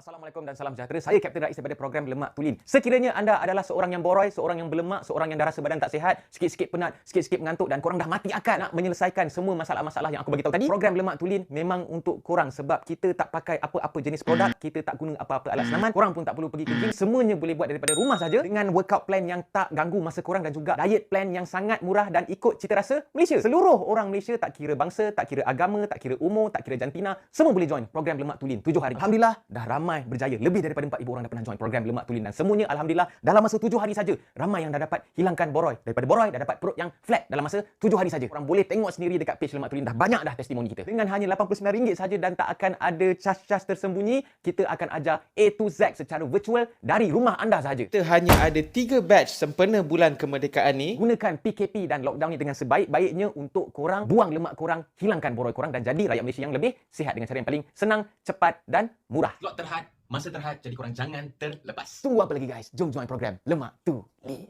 Assalamualaikum dan salam sejahtera. Saya Kapten Raeiz daripada program Lemak Tulin. Sekiranya anda adalah seorang yang boroi, seorang yang berlemak, seorang yang dah rasa badan tak sihat, sikit-sikit penat, sikit-sikit mengantuk dan korang dah mati akal nak menyelesaikan semua masalah-masalah yang aku bagi tahu tadi, program Lemak Tulin memang untuk korang sebab kita tak pakai apa-apa jenis produk, kita tak guna apa-apa alat senaman, korang pun tak perlu pergi ke gym, semuanya boleh buat daripada rumah saja dengan workout plan yang tak ganggu masa korang dan juga diet plan yang sangat murah dan ikut cita rasa Malaysia. Seluruh orang Malaysia tak kira bangsa, tak kira agama, tak kira umur, tak kira jantina, semua boleh join program Lemak Tulin 7 hari. Alhamdulillah dah ramai berjaya. Lebih daripada 4,000 orang dah pernah join program Lemak Tulin dan semuanya alhamdulillah dalam masa 7 hari saja ramai yang dah dapat hilangkan boroi. Daripada boroi dah dapat perut yang flat dalam masa 7 hari saja. Korang boleh tengok sendiri dekat page Lemak Tulin, dah banyak dah testimoni kita. Dengan hanya RM89 saja dan tak akan ada cas-cas tersembunyi, kita akan ajar A to Z secara virtual dari rumah anda saja. Kita hanya ada 3 batch sempena bulan kemerdekaan ni. Gunakan PKP dan lockdown ni dengan sebaik-baiknya untuk korang buang lemak korang, hilangkan boroi korang dan jadi rakyat Malaysia yang lebih sihat dengan cara yang paling senang, cepat dan murah. Slot terhad, masa terhad, jadi korang jangan terlepas. Tunggu apa lagi guys? Jom join program Lemak Tulin.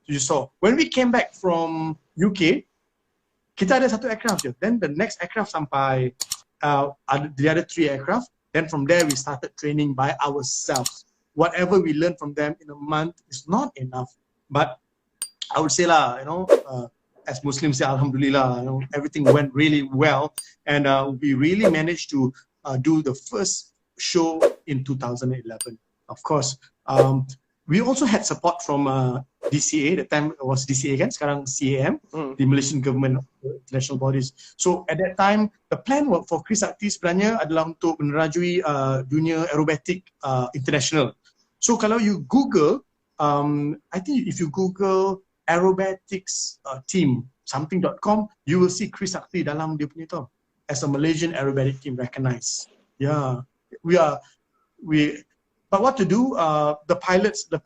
You saw when we came back from UK, kita ada satu aircraft je. Then the next aircraft sampai, the other 3 aircraft. Then from there we started training by ourselves. Whatever we learned from them in a month is not enough. But I would say lah, as Muslims, alhamdulillah, everything went really well, and we really managed to do the first show in 2011. Of course, we also had support from DCA. That time it was DCA kan, sekarang CAM, the Malaysian government international bodies. So at that time, the plan for Krisakti sebenarnya adalah untuk menerajui dunia Aerobatic international. So kalau you Google, I think if you Google Aerobatics team something.com, you will see Krisakti dalam dia punya tu as a Malaysian aerobatic team recognized. Yeah, but what to do? The pilots the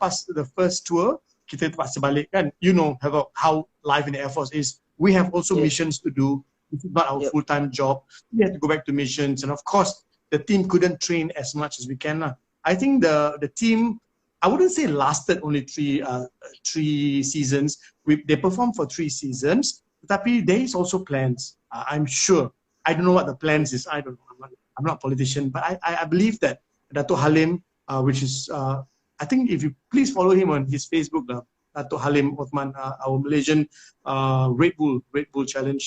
first tour, kita terpaksa balik kan. You know how life in the Air Force is. We have also missions to do. This is not our full-time job. We have to go back to missions, and of course, the team couldn't train as much as we can. I think the team, I wouldn't say lasted only three seasons. They performed for 3 seasons. Tapi there is also plans. I'm sure. I don't know what the plans is. I don't know. I'm not a politician, but I believe that Dato' Halim, which is I think if you please follow him on his Facebook, Dato' Halim Othman, our Malaysian Red Bull Challenge,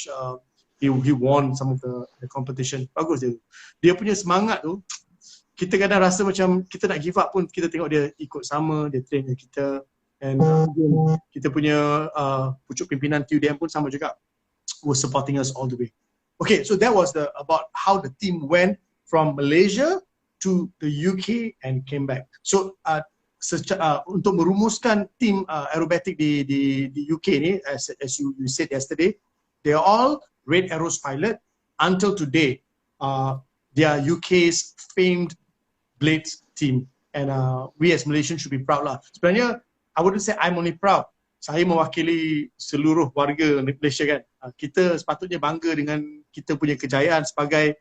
he won some of the competition. Bagus dia. Dia punya semangat tu, kita kadang rasa macam kita nak give up pun, kita tengok dia ikut sama, dia train dengan kita. And kita punya pucuk pimpinan QDM pun sama juga, was supporting us all the way. Okay, so that was about how the team went from Malaysia to the UK and came back. So untuk merumuskan tim aerobatic di UK ni, as you said yesterday, they are all Red Arrows pilot until today. They are UK's famed Blades team, and we as Malaysians should be proud lah. Sebenarnya I wouldn't say I'm only proud. Saya mewakili seluruh warga Malaysia kan. Kita sepatutnya bangga dengan kita punya kejayaan sebagai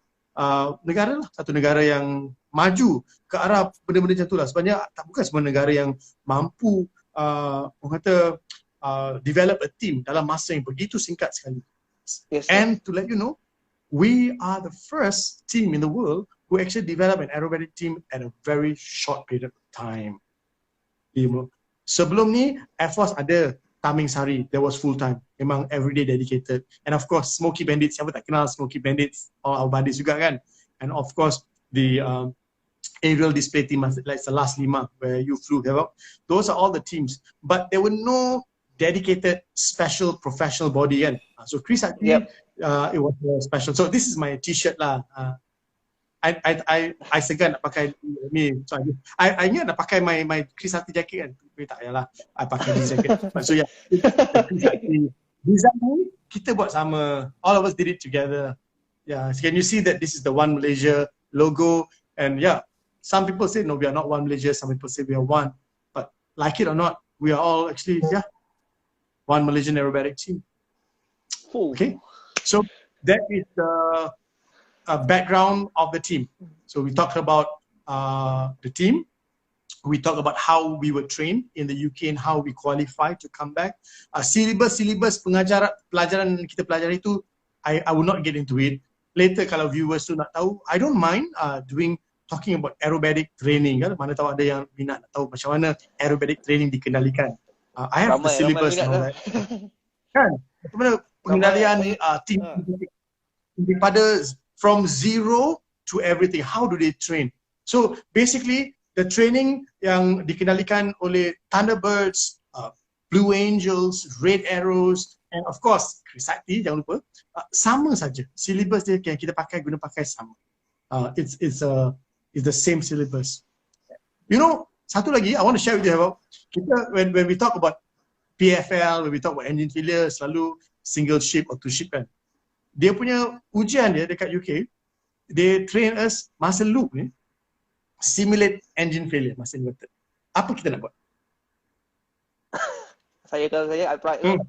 negara lah, satu negara yang maju ke arah benda-benda macam tu lah. Sebenarnya bukan semua negara yang mampu orang kata develop a team dalam masa yang begitu singkat sekali. Yes, and to let you know, we are the first team in the world who actually develop an aerobatic team at a very short period of time. Sebelum ni Air Force ada Taming Sari, that was full time, memang everyday dedicated. And of course Smoky Bandits, siapa tak kenal Smoky Bandits, all our buddies juga kan. And of course the aerial display team like the last LIMA where you flew. Those are all the teams, but there were no dedicated special professional body kan. So Krisakti, it was special. So this is my t-shirt lah. I segan nak pakai ni. So I ingat nak pakai my Krisakti jacket kan. Tapi tak payahlah, I pakai this jacket. So yeah, Krisakti design ni kita buat sama. All of us did it together. Yeah, so can you see that this is the One Malaysia logo? And yeah, some people say no, we are not One Malaysia. Some people say we are one. But like it or not, we are all actually One Malaysian aerobatic team. Okay, so that is the background of the team. So we talked about the team. We talk about how we were trained in the UK and how we qualified to come back. Syllabus pelajaran kita pelajari itu, I will not get into it. Later kalau viewers tu nak tahu, I don't mind talking about aerobatic training kan. Mana tahu ada yang minat nak tahu macam mana aerobatic training dikendalikan. I have the syllabus and all that. Kan? Macam mana pengendalian team daripada from zero to everything. How do they train? So basically the training yang dikendalikan oleh Thunderbirds, Blue Angels, Red Arrows, and of course Krisakti, jangan lupa, sama saja. Syllabus dia yang kita guna pakai sama. It's the same syllabus. You know, satu lagi I want to share with you about kita when we talk about PFL, when we talk about engine failure, selalu single ship or two ship kan. Dia punya ujian dia dekat UK, they train us masa loop ni simulate engine failure masa inverted. Apa kita nak buat? Kalau saya upright dulu.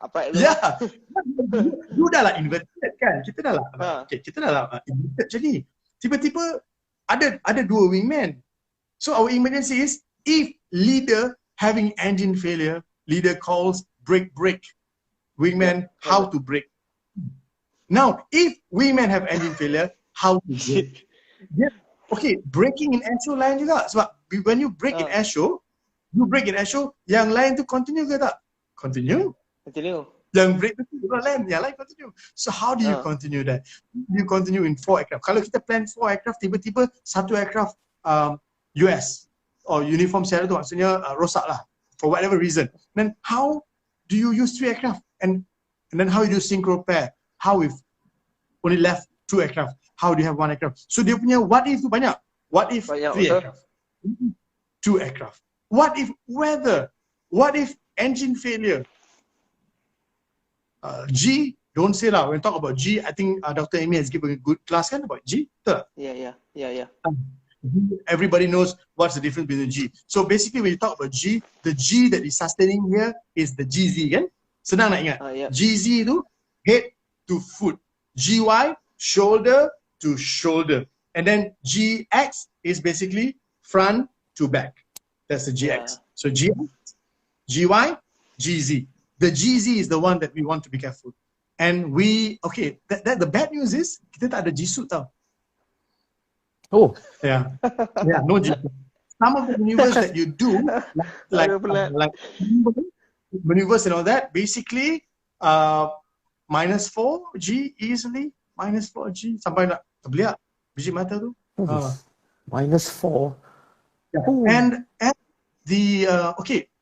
Upright dulu. Ya. You dah lah inverted kan? Kita dah lah. Okay, kita dah lah inverted jadi. Tiba-tiba ada dua wingman. So our emergency is if leader having engine failure, leader calls brake. Wingman how to brake. Now, if wingman have engine failure, how to brake? Yeah. Okay, braking in airshow lain juga. Sebab when you brake in airshow, yang lain tu continue ke tak? Continue. Yang brake tu lain, yang lain continue. So how do you continue that? You continue in 4 aircraft. Kalau kita plan 4 aircraft, tiba-tiba satu aircraft US or uniform series tu maksudnya rosak lah for whatever reason. Then how do you use 3 aircraft? And then how you do synchro pair? How if only left 2 aircraft? How do you have 1 aircraft? So dia punya what if tu banyak. What if 3 aircraft? 2 aircraft. What if weather? What if engine failure? G, don't say lah. When talk about G, I think Dr. Amy has given a good class kan about G. Yeah. Everybody knows what's the difference between G. So basically when you talk about G, the G that is sustaining here is the GZ kan? Senang nak ingat. GZ tu head to foot. GY shoulder to shoulder. And then GX is basically front to back. That's the GX. So GX, GY, GZ. The GZ is the one that we want to be careful. And the bad news is kita tak ada G-suit tau. Oh. Yeah, no G-suit. Some of the maneuvers that you do, like maneuvers and all that, basically -4 G easily, -4 G sampai nak terbeliak biji mata tu. -4. Yeah. And the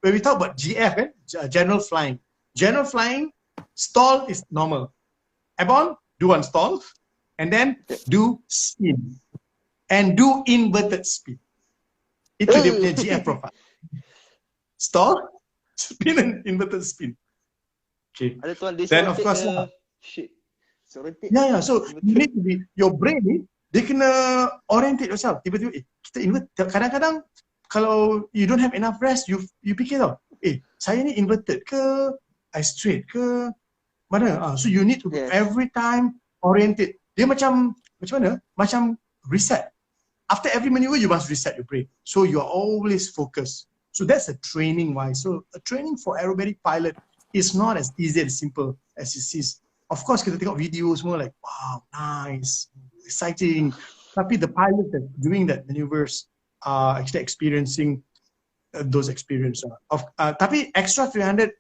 when we talk about GF, general flying, stall is normal. Airborne, do 1 stall, and then do spin, and do inverted spin. Itu dia punya GF profile. Stall, spin, and inverted spin. Okay. Then of course Yeah. So you need to be, your brain ni, dia kena orientate yourself. Tiba-tiba, kita invert. Kadang-kadang kalau you don't have enough rest, you fikir tau, saya ni inverted ke, I straight ke, mana? So you need to every time orientate. Dia macam mana? Macam reset. After every maneuver, you must reset your brain. So you are always focused. So that's a training wise. So a training for aerobatic pilot is not as easy and simple as it seems. Of course, kita tengok video semua like, wow, nice, exciting. Tapi the pilot that doing that maneuvers are actually experiencing those experiences. Tapi Extra 300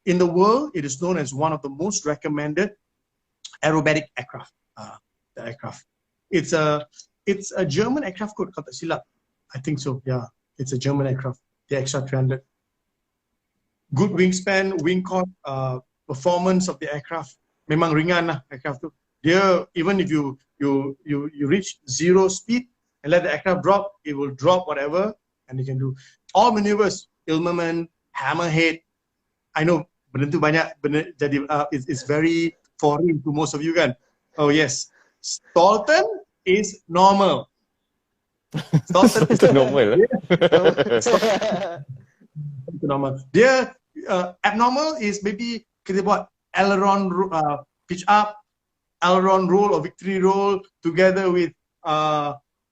in the world, it is known as one of the most recommended aerobatic aircraft. The aircraft. It's a German aircraft code, kalau tak silap. I think so. Yeah, it's a German aircraft. The Extra 300. Good wingspan, wing chord, performance of the aircraft. Memang ringan lah aircraft tu. Dia even if you reach 0 speed and let the aircraft drop, it will drop whatever and you can do all maneuvers. Ilmerman, hammerhead. I know benda tu banyak jadi it's very foreign to most of you kan. Oh yes, Stolten is normal. Stolten is normal. Normal. Dia abnormal is maybe kita buat pitch up, aileron roll or victory roll together with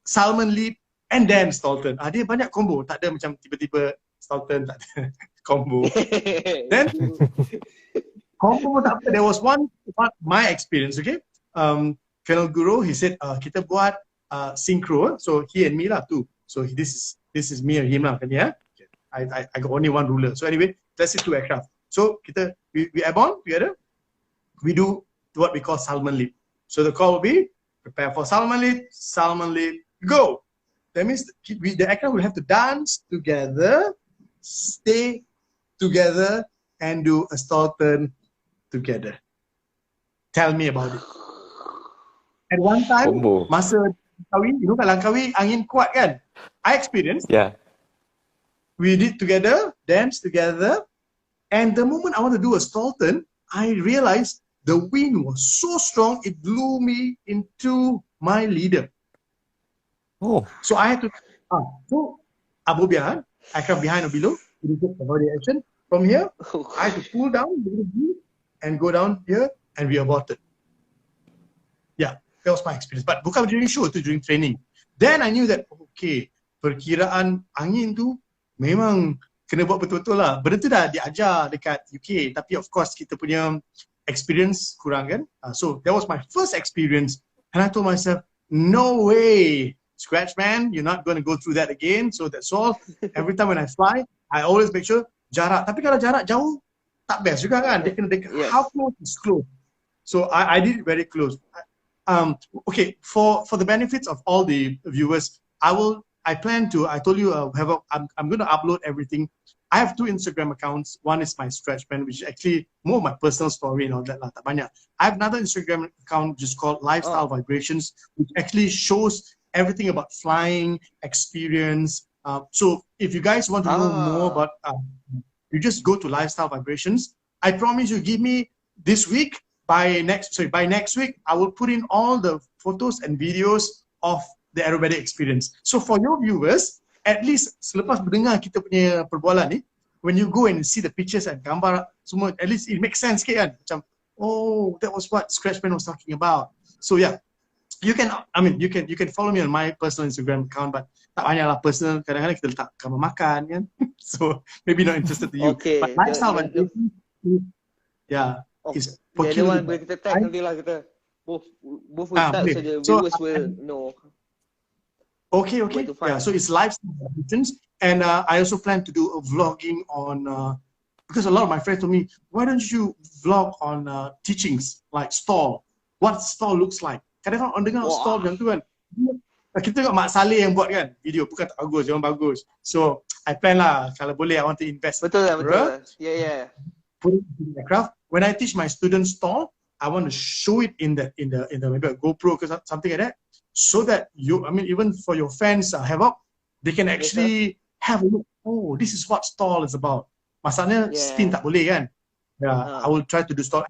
salmon leap and then Stolten. Dia banyak combo, tak ada macam tiba-tiba Stolten, tak ada combo. Then combo tak apa. There was one my experience, okay. Colonel Guru, he said kita buat synchro, so he and me lah too. So this is me and him lah, kan ya. I got only one ruler. So anyway, let's say 2 aircraft. So we airborne together. We do what we call salmon leap. So the call will be prepare for salmon leap, go. That means the aircraft will have to dance together, stay together, and do a stall turn together. Tell me about it. At one time, masa Langkawi, you know kat Langkawi angin kuat kan? I experienced. Yeah. We did together, dance together, and the moment I want to do a stall turn, I realized the wind was so strong it blew me into my leader. Oh. So I had to Aircraft behind or below, avoid the action. From here, I had to pull down and go down here, and we aborted. Yeah, that was my experience. But bukan during show, tu during training. Then I knew that okay, perkiraan angin tu memang kena buat betul-betul lah. Benda tu dah diajar dekat UK, tapi of course kita punya experience kurang kan. So that was my first experience, and I told myself, no way, Scratchman, you're not going to go through that again. So that's all. Every time when I fly, I always make sure jarak. Tapi kalau jarak jauh, tak best juga kan. Dia kena dekat. How close is close? So I did it very close. Okay, for the benefits of all the viewers, I told you I'm going to upload everything. I have 2 Instagram accounts. One is my Scratchman, which is actually more of my personal story and all that lah. Tak banyak. I have another Instagram account just called Lifestyle Vibrations, which actually shows everything about flying experience. So if you guys want to know more about, you just go to Lifestyle Vibrations. I promise you, give me this week. By next week, I will put in all the photos and videos of the aerobatic experience. So for your viewers, at least selepas mendengar kita punya perbualan ni, when you go and see the pictures and gambar semua, at least it makes sense sikit kan. Macam, oh, that was what Scratchman was talking about. So yeah, you can follow me on my personal Instagram account, but tak banyak lah personal. Kadang-kadang kita letak gambar makan kan. So maybe not interested to you. Okay. But lifestyle yeah. Is the one boleh kita tag nanti lah kita. Both will tag so the viewers will know. Okay. Yeah, so it's lifestyle vibrations, and I also plan to do a vlogging on because a lot of my friends told me, why don't you vlog on teachings like stall? What stall looks like? Kadang-kadang orang dengar stall macam tu kan. Kita tengok Mak Saleh yang buat kan video, bukan tak bagus, memang bagus. So I plan lah, kalau boleh I want to invest. Betul lah. Yeah. Put it in the aircraft. When I teach my students stall, I want to show it in the maybe a GoPro or something like that, so that even for your fans Havoc, they can actually have a look. Oh, this is what stall is about. Masalahnya spin tak boleh kan? Yeah, I will try to do stall.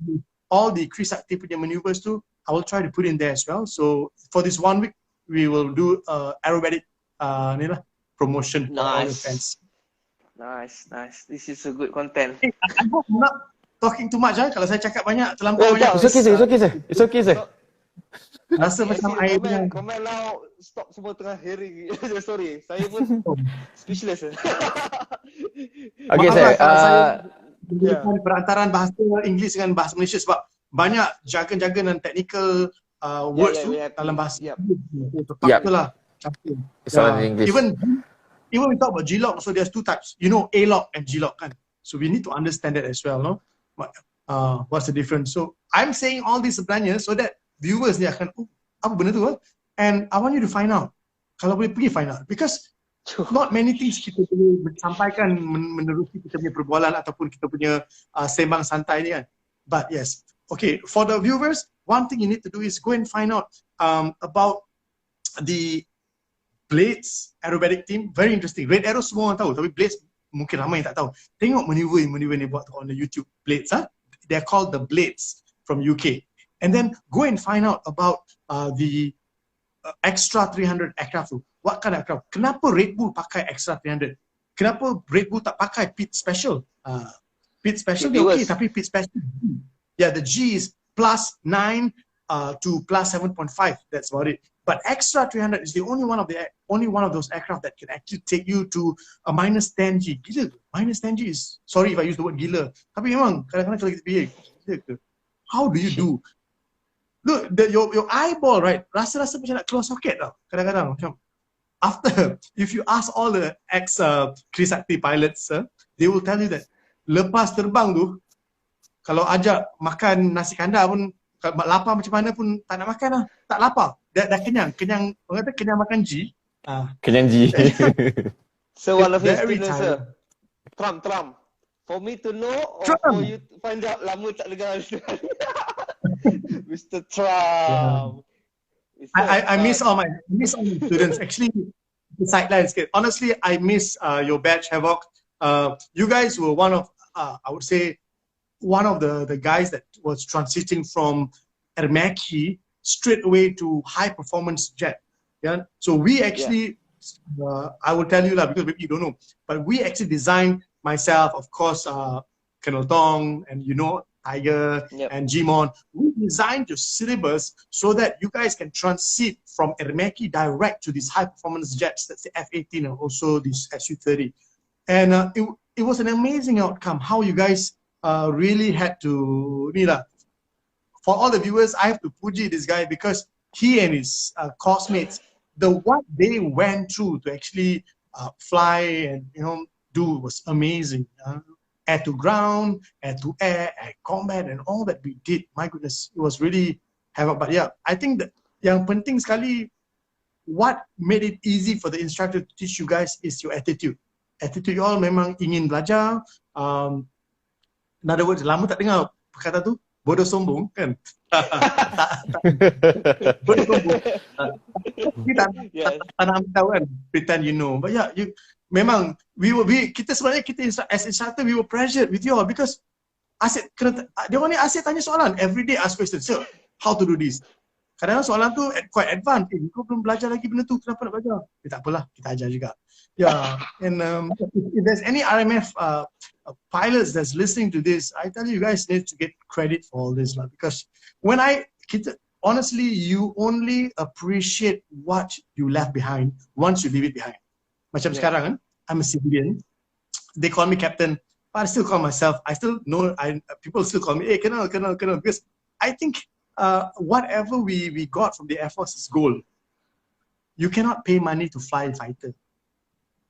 All the Krisakti punya maneuvers too, I will try to put in there as well. So for this 1 week, we will do aerobatic promotion for all the fans. Nice. This is a good content. I hope I'm not talking too much. Kalau saya cakap banyak, terlampau banyak. It's okay, sir. Rasa macam air punya. Komen now stop semua tengah hearing. Sorry, saya pun speechless. Okay, sir. Perantaran bahasa Inggeris dengan bahasa Malaysia sebab banyak jargon-jargon dan technical words tu dalam bahasa. Terpaksalah campur. It's all in English. Even we talk about G-lock, so there's 2 types. You know A-lock and G-lock kan. So we need to understand that as well, no? What's the difference? So I'm saying all this sebenarnya so that viewers ni akan, apa benda tu? And I want you to find out. Kalau boleh pergi find out. Because not many things kita boleh sampaikan menerusi kita punya perbualan ataupun kita punya sembang santai ni kan. But yes, okay, for the viewers, one thing you need to do is go and find out about the Blades aerobatic team. Very interesting. Red Arrow semua orang tahu, tapi Blades mungkin ramai yang tak tahu. Tengok maneuver ni buat on the YouTube. Blades, they're called the Blades from UK. And then go and find out about the extra 300 aircraft tu. What kind of aircraft? Kenapa Red Bull pakai extra 300? Kenapa Red Bull tak pakai pit special? Pit special dia okay, tapi pit special. Yeah, the G is +9 to +7.5. That's about it. But extra 300 is the only one of those aircraft that can actually take you to a -10G. Gila, -10G is, sorry if I use the word gila. Tapi memang kadang-kadang kalau kita fikir, gila ke? How do you do? Look, your eyeball, right? Rasa-rasa macam nak keluar soket tau. Kadang-kadang macam after, if you ask all the Krisakti pilots, they will tell you that lepas terbang tu, kalau ajak makan nasi kandar pun, kalau lapar macam mana pun tak nak makan lah. Tak lapar. Dah kenyang. Orang kata kenyang makan G. Kenyang G. So one of his Very students, tired. Trump. For me to know or Trump. for you to find out, lama tak dengar. Mr. Trump. I miss all my students. Actually, the sidelines. Honestly, I miss your batch, Havoc. You guys were one of, I would say, one of the guys that was transiting from RMAF straight away to high performance jet. Yeah. So we actually, I will tell you that because maybe you don't know, but we actually designed myself, of course, Penonton, and Tiger and Gmon. We designed your syllabus so that you guys can transit from RMAF direct to these high performance jets. That's the F-18 and also this Su-30. And it was an amazing outcome. How you guys really had to, for all the viewers, I have to puji this guy because he and his classmates, what they went through to actually fly and do was amazing. Air to ground, air to air combat, and all that we did. My goodness, it was really havoc. But yeah, I think that yang penting sekali, what made it easy for the instructor to teach you guys is your attitude. Attitude you all memang ingin belajar. In other words, lama tak dengar perkataan tu, bodoh sombong kan? Bodoh sombong. Kita tak nak tahu kan, pretend you know. But yeah, memang kita sebenarnya as instructor we were pressured with you all because asyik dia orang ni asyik tanya soalan, every day ask questions. Sir, how to do this? Kadang-kadang soalan tu quite advanced. Kau belum belajar lagi benda tu, kenapa nak belajar? Tak apalah, kita ajar juga. Yeah, and if there's any RMAF pilots that's listening to this, I tell you guys need to get credit for all this, because honestly, you only appreciate what you left behind once you leave it behind. Macam sekarang kan, I'm a civilian. They call me captain, but I still call myself. I still know. People still call me, hey, Colonel, because I think whatever we got from the Air Force is gold. You cannot pay money to fly a fighter.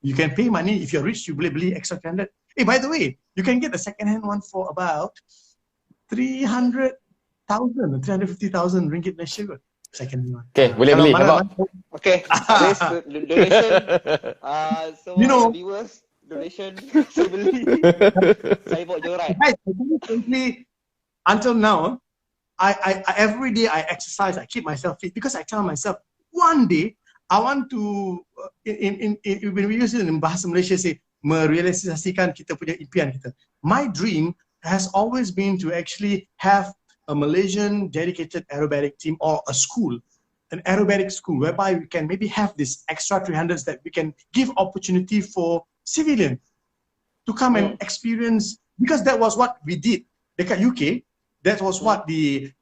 You can pay money if you're rich. You beli extra standard. Hey, by the way, you can get a second-hand one for about 300,000, 350,000 ringgit Malaysia. Second one. Okay, boleh beli. Okay, this donation. So viewers, donation. Saya beli. Saya bawa joran. Simply, until now, I every day I exercise. I keep myself fit because I tell myself one day I want to when we use it in bahasa Malaysia say merealisasikan kita punya impian kita. My dream has always been to actually have a Malaysian dedicated aerobatic team or a school, an aerobatic school whereby we can maybe have this extra 300s that we can give opportunity for civilian to come and experience, because that was what we did dekat UK. That was what the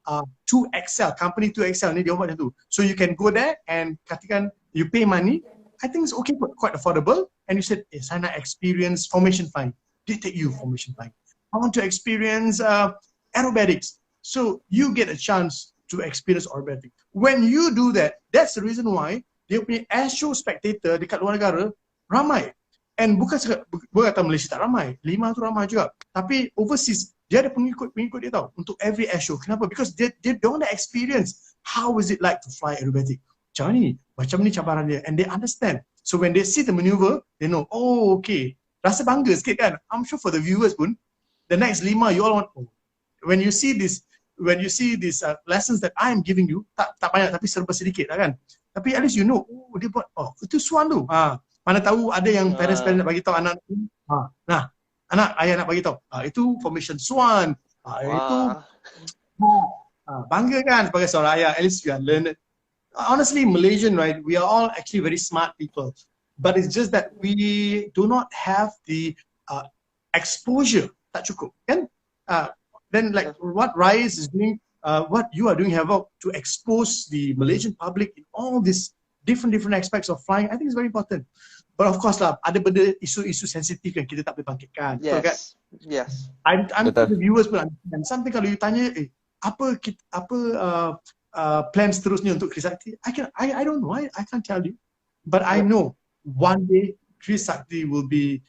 2XL, company 2XL ni dia buat macam tu. So you can go there and katakan you pay money, I think it's okay, but quite affordable, and you said, hey, saya nak experience formation flying. They take you formation flying. I want to experience aerobatics. So you get a chance to experience aerobatic. When you do that, that's the reason why dia punya air show spectator dekat luar negara ramai. And bukan kata Malaysia tak ramai, LIMA tu ramai juga. Tapi overseas, dia ada pengikut dia tau untuk every air show. Kenapa? Because they want to experience how is it like to fly aerobatic. Macam ni cabaran dia, and they understand. So when they see the maneuver, they know, oh okay. Rasa bangga sikit kan? I'm sure for the viewers pun, the next LIMA, you all want, when you see these lessons that I am giving you, tak banyak tapi serba sedikit lah kan. Tapi at least you know, dia buat, itu swan tu. Mana tahu ada yang parents nak bagi tahu anak, nah, anak ayah nak bagi tahu, itu formation swan. Itu bangga kan sebagai seorang ayah, at least you are learned. Honestly, Malaysian, right, we are all actually very smart people, but it's just that we do not have the exposure. Tak cukup kan? Then like what Raeiz is doing, what you are doing, Havoc, to expose the Malaysian public in all these different aspects of flying, I think is very important. But of course lah, ada benda isu-isu sensitif yang kita tak boleh bangkitkan. Betul kan? Yes. I'm sure the viewers will understand. Something kalau you tanya, apa plan seterusnya untuk Krisakti? I don't know. I can't tell you. But I know one day Krisakti will be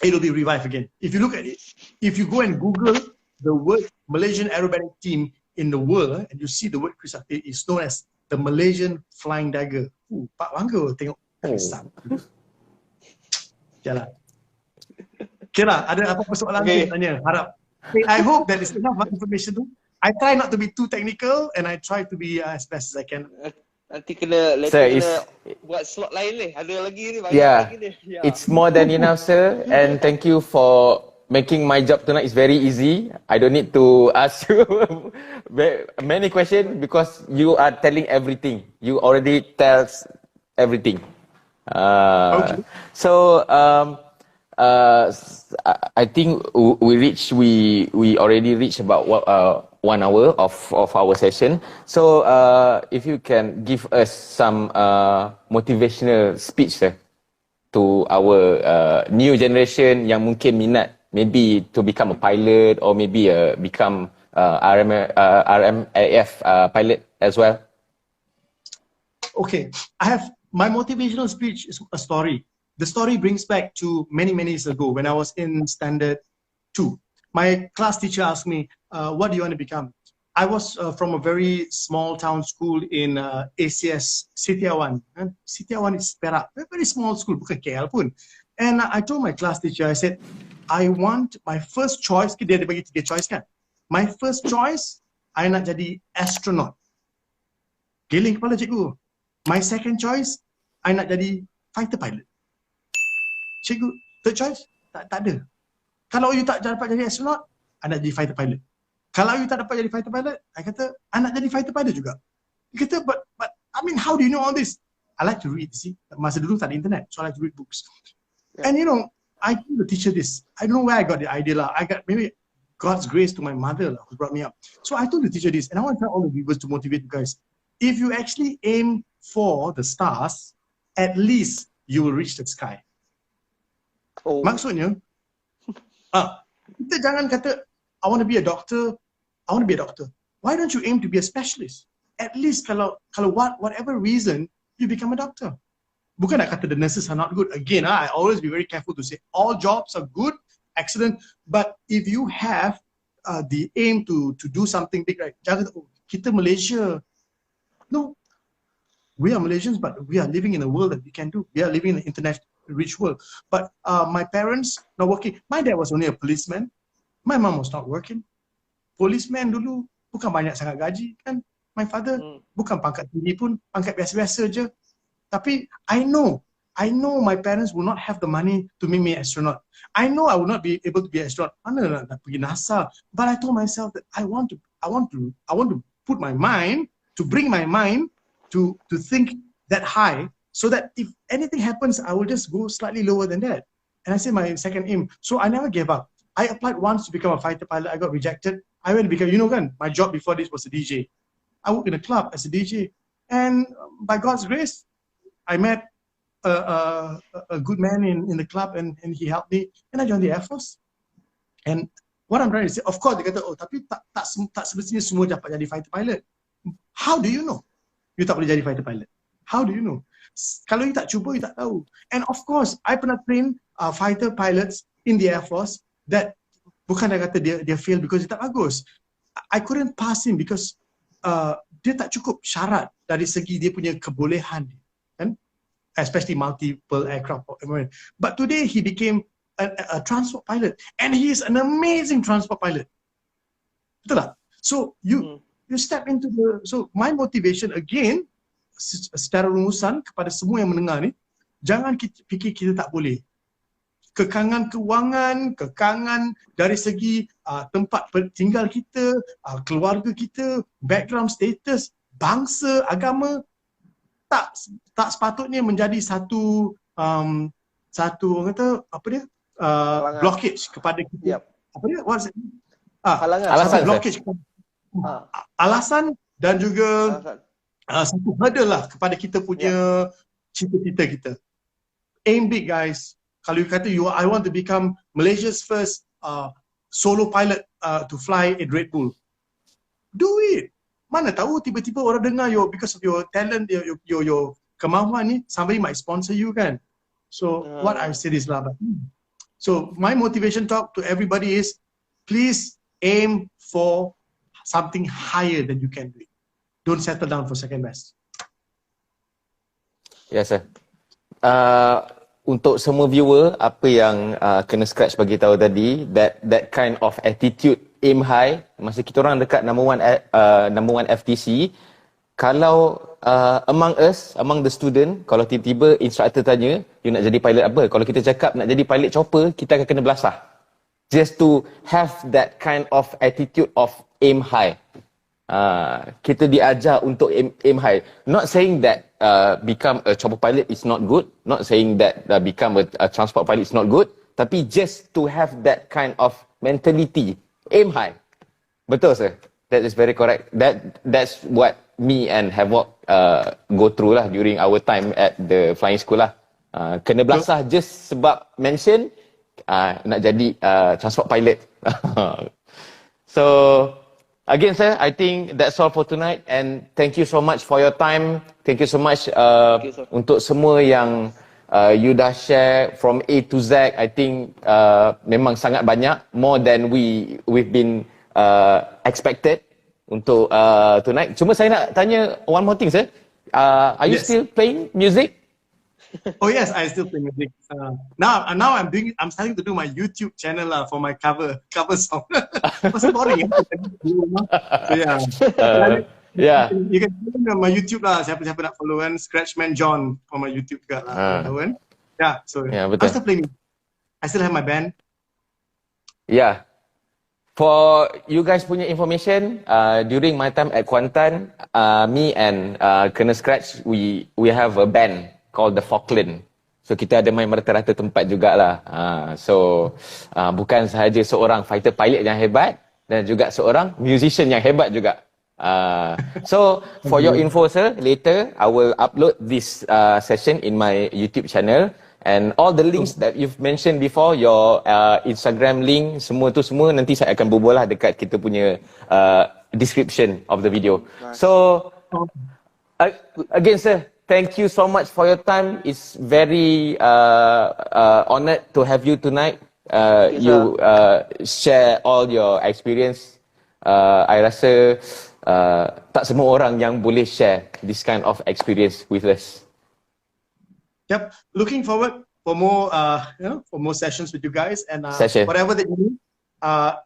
it'll be revived again. If you look at it, if you go and Google the word Malaysian Aerobatic team in the world, and you see the word Krisakti is known as the Malaysian Flying Dagger. Pak bangga tengok Krisakti. Jalan. Okay lah, ada apa persoalan tanya? Harap. I hope that is enough information tu. I try not to be too technical and I try to be as best as I can. Nanti kena buat slot lain ni. Ada lagi ni, banyak lagi ni. It's more than enough, sir. And thank you for making my job tonight is very easy. I don't need to ask you many questions because you are telling everything. You already tell everything. Okay. So I think we already reached about 1 hour of our session. So if you can give us some motivational speech to our new generation yang mungkin minat maybe to become a pilot or maybe become RMAF pilot as well. Okay, my motivational speech is a story. The story brings back to many years ago when I was in standard 2. My class teacher asked me, what do you want to become? I was from a very small town school in ACS, Setiawan. Setiawan is Perak, very small school, bukan KL pun. And I told my class teacher, I said, I want my first choice, dia ada bagi 3 choice kan. My first choice, I nak jadi astronaut. Geling kepala cikgu. My second choice, I nak jadi fighter pilot. Cikgu, third choice? Tak ada. Kalau you tak dapat jadi astronaut, I nak jadi fighter pilot. Kalau you tak dapat jadi fighter pilot, I kata, I nak jadi fighter pilot juga. Dia kata, but I mean, how do you know all this? I like to read, see. Masa dulu tak ada internet, so I like to read books. And you know, I told the teacher this. I don't know where I got the idea lah. I got maybe God's grace to my mother lah, who brought me up. So I told the teacher this, and I want to tell all the viewers to motivate you guys. If you actually aim for the stars, at least you will reach the sky. Maksudnya, kita jangan kata, I want to be a doctor, I want to be a doctor. Why don't you aim to be a specialist? At least kalau whatever reason, you become a doctor. Bukan nak kata the nurses are not good. Again, I always be very careful to say all jobs are good, excellent, but if you have the aim to do something big, right? Jangan kata, kita Malaysia. No, we are Malaysians, but we are living in a world that we can do. We are living in an international rich world. But my parents not working. My dad was only a policeman. My mom was not working. Policeman dulu bukan banyak sangat gaji kan. My father bukan pangkat tinggi pun, pangkat biasa-biasa je. Tapi I know my parents will not have the money to make me an astronaut. I know I will not be able to be an astronaut. Mana nak pergi NASA? But I told myself that I want to put my mind, to bring my mind to think that high, so that if anything happens, I will just go slightly lower than that. And I say my second aim. So I never gave up. I applied once to become a fighter pilot. I got rejected. I went to become, you know kan, my job before this was a DJ. I worked in a club as a DJ. And by God's grace, I met a good man in the club and he helped me. And I joined the Air Force. And what I'm trying to say, of course, dia kata, tapi tak semestinya semua dapat jadi fighter pilot. How do you know you tak boleh jadi fighter pilot? How do you know? Kalau you tak cuba, you tak tahu. And of course, I pernah train fighter pilots in the Air Force that bukan dia kata dia fail because dia tak bagus. I couldn't pass him because dia tak cukup syarat dari segi dia punya kebolehan, kan? Especially multiple aircraft. But today he became a transport pilot, and he is an amazing transport pilot. Betul tak? So you step into so my motivation again, secara rumusan kepada semua yang mendengar ni, jangan fikir kita tak boleh. Kekangan kewangan, kekangan dari segi tempat tinggal kita, keluarga kita, background status, bangsa, agama, tak sepatutnya menjadi satu orang kata apa dia blockage kepada kita. Apa dia? What's it? Halangan. Alasan, sir. blockage. Alasan dan juga Alasan. satu hurdle lah kepada kita punya cita-cita kita. Aim big, guys. Kalau you kata I want to become Malaysia's first solo pilot to fly a Red Bull, do it. Mana tahu tiba-tiba orang dengar because of your talent, your kemampuan ni, somebody might sponsor you kan. So what I said is lah. So my motivation talk to everybody is, please aim for something higher than you can do. Don't settle down for second best. Yes, sir. Untuk semua viewer, apa yang kena Scratch bagi tahu tadi, that kind of attitude, aim high, masa kita orang dekat number one FTC, kalau among us, among the student, kalau tiba-tiba instructor tanya, you nak jadi pilot apa? Kalau kita cakap nak jadi pilot chopper, kita akan kena belasah. Just to have that kind of attitude of aim high. Kita diajar untuk aim high. Not saying that become a chopper pilot is not good. Not saying that become a transport pilot is not good. Tapi just to have that kind of mentality, aim high. Betul, sir. That is very correct. That's what me and Havoc go through lah during our time at the flying school lah. Kena belasah just sebab mention nak jadi transport pilot. So again, sir, I think that's all for tonight, and thank you so much for your time. Thank you so much untuk semua yang you dah share from A to Z. I think memang sangat banyak, more than we've been expected untuk tonight. Cuma saya nak tanya one more thing, sir. Are you still playing music? Oh yes, I still play music. Now I'm starting to do my YouTube channel for my cover song. Masih boring ya. So, yeah. You can follow my YouTube lah. Siapa nak follow kan, Scratchman John on my YouTube juga lah. Kan? Yeah, so betul. I'm still playing. I still have my band. Yeah. For you guys punya information, during my time at Kuantan, me and Kena Scratch, we have a band called the Falkland. So kita ada main merata-rata tempat jugalah. So bukan sahaja seorang fighter pilot yang hebat, dan juga seorang musician yang hebat juga. So for your info, sir, later I will upload this session in my YouTube channel, and all the links that you've mentioned before, your Instagram link, semua nanti saya akan berbual lah dekat kita punya description of the video. So again, sir, thank you so much for your time. It's very honored to have you tonight. You share all your experience. I rasa tak semua orang yang boleh share this kind of experience with us. Yep, looking forward for more, for more sessions with you guys, and whatever that you need,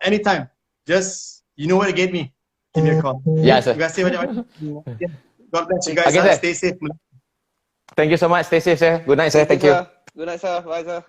anytime. Just you know where to get me. Give me a call. Yeah, sir. You guys stay banyak. God bless you guys. Okay, sir. Stay safe. Thank you so much. Stay safe, sir. Good night, sir. Thank you. Good night, sir. Bye, sir.